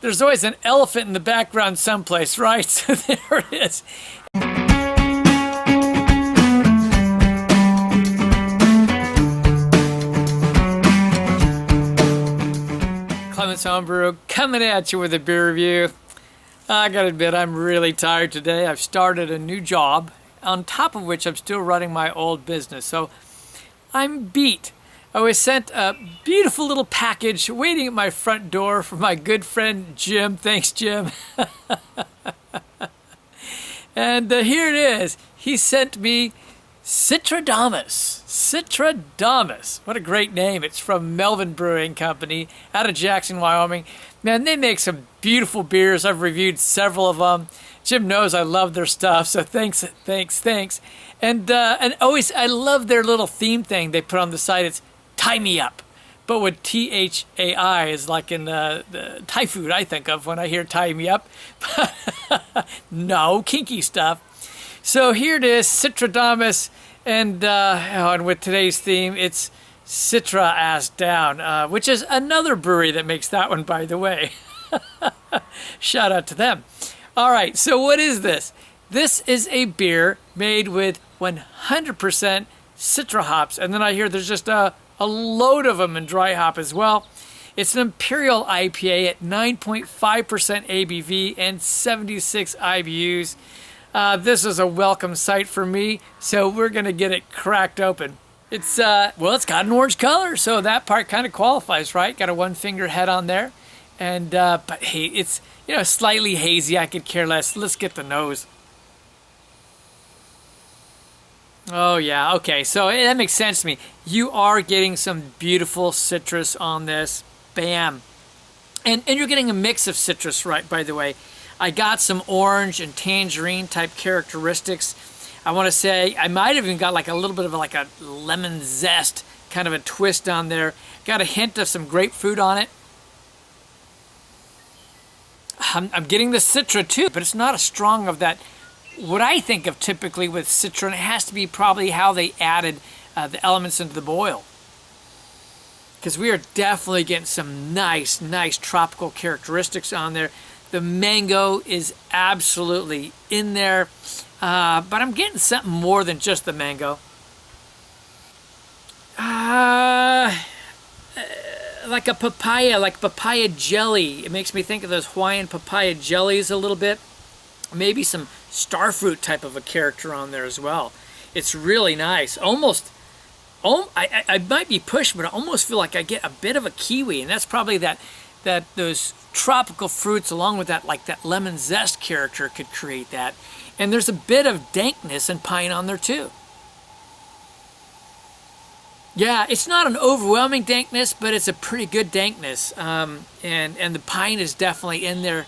There's always an elephant in the background someplace, right? So there it is. Clement's Homebrew coming at you with a beer review. I gotta admit, I'm really tired today. I've started a new job, on top of which I'm still running my old business. So I'm beat. I was sent a beautiful little package waiting at my front door from my good friend Jim. Thanks, Jim. And here it is. He sent me Citradamus. Citradamus. What a great name. It's from Melvin Brewing Company out of Jackson, Wyoming. Man, they make some beautiful beers. I've reviewed several of them. Jim knows I love their stuff, so thanks. And always, I love their little theme thing they put on the site. It's Tie Me Up. But with T-H-A-I is like in the Thai food I think of when I hear Tie Me Up. No, kinky stuff. So here it is, Citradamus, and with today's theme, it's Citra Ass Down, which is another brewery that makes that one, by the way. Shout out to them. All right, so what is this? This is a beer made with 100% Citra hops, and then I hear there's just a load of them in dry hop as well. It's an Imperial IPA at 9.5% ABV and 76 IBUs. This is a welcome sight for me, so we're going to get it cracked open. It's got an orange color, so that part kind of qualifies, right? Got a one-finger head on there. And, but hey, it's, slightly hazy. I could care less. Let's get the nose. Oh, yeah. Okay, so that makes sense to me. You are getting some beautiful citrus on this. Bam. And you're getting a mix of citrus, right, by the way. I got some orange and tangerine type characteristics. I want to say I might have even got like a little bit of like a lemon zest kind of a twist on there. Got a hint of some grapefruit on it. I'm getting the Citra too, but it's not as strong of that. What I think of typically with Citra, and it has to be probably how they added the elements into the boil. Because we are definitely getting some nice tropical characteristics on there. The mango is absolutely in there, but I'm getting something more than just the mango. Like a papaya, like papaya jelly. It makes me think of those Hawaiian papaya jellies a little bit. Maybe some starfruit type of a character on there as well. It's really nice. I might be pushed, but I almost feel like I get a bit of a kiwi, and that's probably those tropical fruits along with that lemon zest character could create that. And there's a bit of dankness and pine on there too. Yeah, it's not an overwhelming dankness, but it's a pretty good dankness. And the pine is definitely in there.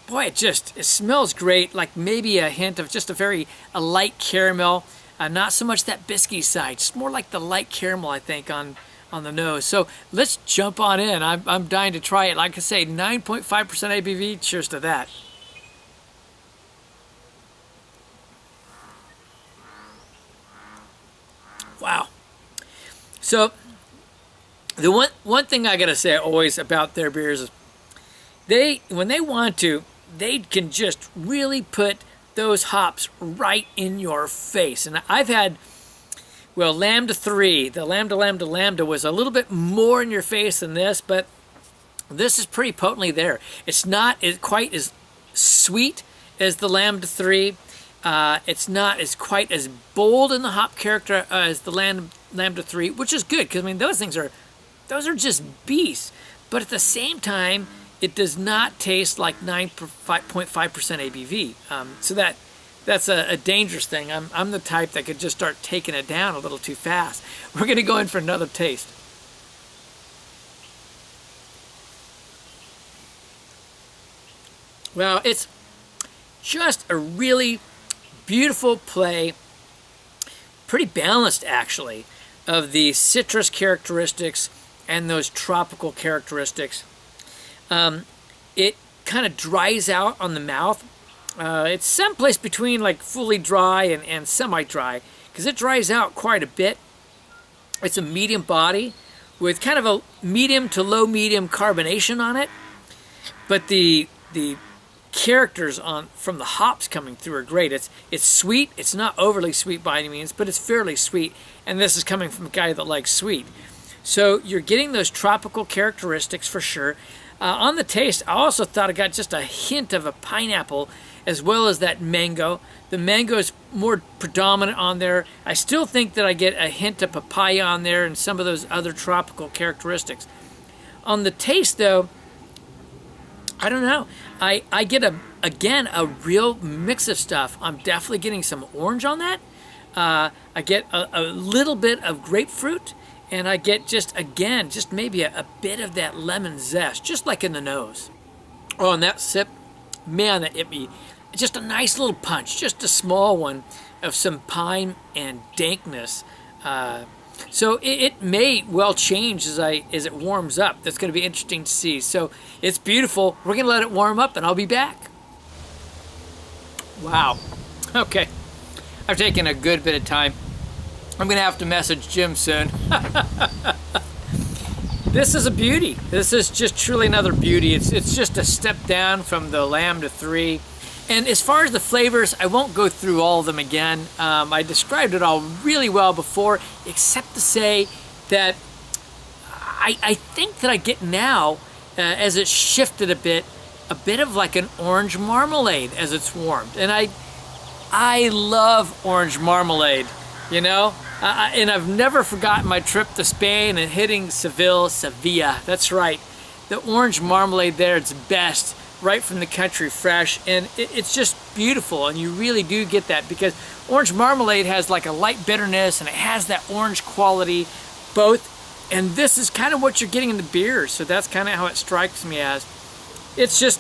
Boy, it smells great, like maybe a hint of just a light caramel. Not so much that biscuity side, just more like the light caramel, I think, on the nose. So let's jump on in. I'm dying to try it. Like I say, 9.5% ABV. Cheers to that. Wow. So the one thing I gotta say always about their beers is when they want to, they can just really put those hops right in your face. And I've had, Lambda 3, the Lambda was a little bit more in your face than this, but this is pretty potently there. It's not quite as sweet as the Lambda 3. It's not quite as bold in the hop character as the Lambda 3, which is good, because those are just beasts. But at the same time, it does not taste like 9.5% ABV. So that's a dangerous thing. I'm the type that could just start taking it down a little too fast. We're going to go in for another taste. Well, it's just a really beautiful play, pretty balanced actually, of the citrus characteristics and those tropical characteristics. It kind of dries out on the mouth. It's someplace between like fully dry and semi-dry, because it dries out quite a bit. It's a medium body with kind of a medium to low medium carbonation on it. but the characters from the hops coming through are great. It's sweet. It's not overly sweet by any means, but it's fairly sweet. And this is coming from a guy that likes sweet. So you're getting those tropical characteristics for sure. On the taste, I also thought I got just a hint of a pineapple as well as that mango. The mango is more predominant on there. I still think that I get a hint of papaya on there and some of those other tropical characteristics. On the taste, though, I don't know. I get, again, a real mix of stuff. I'm definitely getting some orange on that. I get a little bit of grapefruit. And I get just maybe a bit of that lemon zest, just like in the nose. Oh, and that sip, man, that hit me. Just a nice little punch, just a small one of some pine and dankness. So it may well change as it warms up. That's going to be interesting to see. So it's beautiful. We're going to let it warm up, and I'll be back. Wow. Okay. I've taken a good bit of time. I'm going to have to message Jim soon. This is a beauty. This is just truly another beauty. It's just a step down from the Lamb to 3. And as far as the flavors, I won't go through all of them again. I described it all really well before, except to say that I think that I get now, as it's shifted a bit of like an orange marmalade as it's warmed. And I love orange marmalade, you know? And I've never forgotten my trip to Spain and hitting Sevilla. That's right. The orange marmalade there, it's best, right from the country, fresh. And it's just beautiful. And you really do get that because orange marmalade has like a light bitterness and it has that orange quality, both. And this is kind of what you're getting in the beer. So that's kind of how it strikes me as. It's just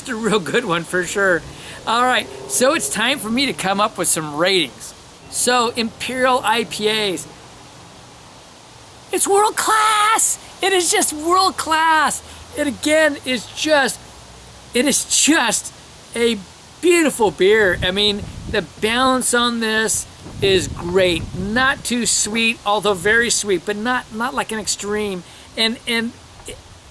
a real good one for sure. All right, so it's time for me to come up with some ratings. So, Imperial IPAs. It's world class! It is just world class! It again is just a beautiful beer. I mean, the balance on this is great. Not too sweet, although very sweet, but not like an extreme. And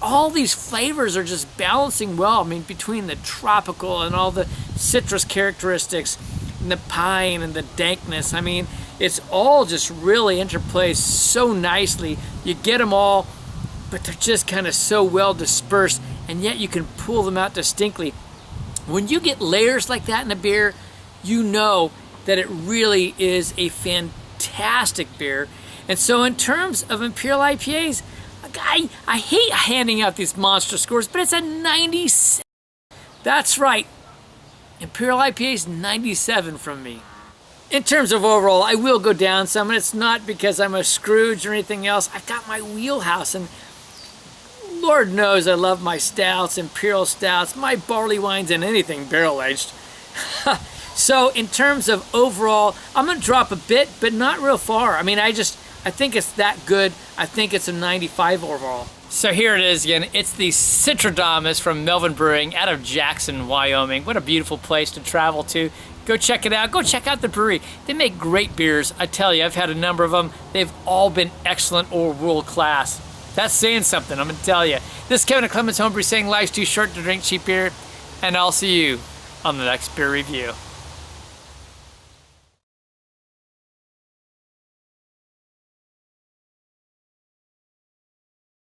all these flavors are just balancing well. I mean, between the tropical and all the citrus characteristics, and the pine and the dankness. I mean, it's all just really interplays so nicely. You get them all, but they're just kind of so well dispersed, and yet you can pull them out distinctly. When you get layers like that in a beer, you know that it really is a fantastic beer. And so in terms of Imperial IPAs, I hate handing out these monster scores, but it's a 97. That's right. Imperial IPA is 97 from me. In terms of overall, I will go down some, and it's not because I'm a Scrooge or anything else. I've got my wheelhouse, and Lord knows I love my stouts, Imperial stouts, my barley wines, and anything barrel-aged. So in terms of overall, I'm going to drop a bit, but not real far. I mean, I think it's that good. I think it's a 95 overall. So here it is again. It's the Citradamus from Melvin Brewing out of Jackson, Wyoming. What a beautiful place to travel to. Go check it out. Go check out the brewery. They make great beers. I tell you, I've had a number of them. They've all been excellent or world class. That's saying something, I'm going to tell you. This is Kevin at Clemens Homebrew saying life's too short to drink cheap beer, and I'll see you on the next beer review.